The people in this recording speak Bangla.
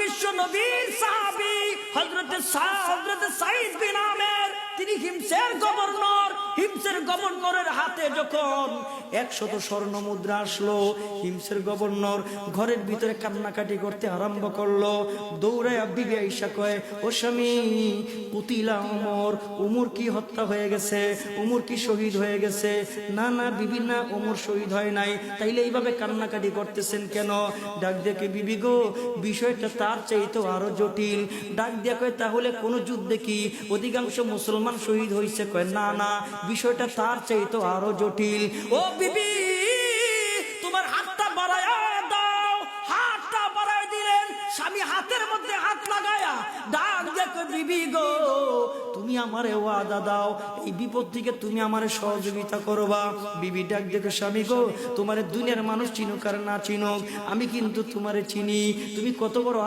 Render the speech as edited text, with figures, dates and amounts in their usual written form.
বিশ্ব নবীর সাহাবী হযরত সাঈদ বিন আমের, তিনি হিমসের গভর্নরের হাতে যখন 100 স্বর্ণ মুদ্রা আসলো, হিমসের গভর্নর ঘরের ভিতরে কান্নাকাটি করতে আরম্ভ করলো। দৌড়ায় বিবি আয়েশা কয়, ও স্বামী, কুতিলা ওমর কি হত্যা হয়ে গেছে? ওমর কি শহীদ হয়ে গেছে? না না বিবি, না, ওমর শহীদ হয় নাই। তাইলে এইভাবে কান্নাকাটি করতেছেন কেন? ডাক দেখে, বিবি গো, বিষয়টা তার চাইতো আরো জটিল। ডাক দিয়া কয়, তাহলে কোন যুদ্ধে কি অধিকাংশ মুসলমান শহীদ হয়েছে? কয়, না না, বিষয়টা তার চাইতো আরো জটিল। ও বিবি, তোমার হাতটা বাড়ায়া দাও। হাতটা বাড়ায় দিলেন। স্বামী হাতের মধ্যে হাত লাগায়া ডাক দেখো, বিবি গো, তুমি আমারে ওয়াদা দাও, এই বিপদ থেকে তুমি আমারে সহযোগিতা করবা। বিবি ডাক দেখো, স্বামী গো, তোমারে দুনিয়ার মানুষ চিনুক আর না চিনুক, আমি কিন্তু তোমারে চিনি। তুমি কত বড়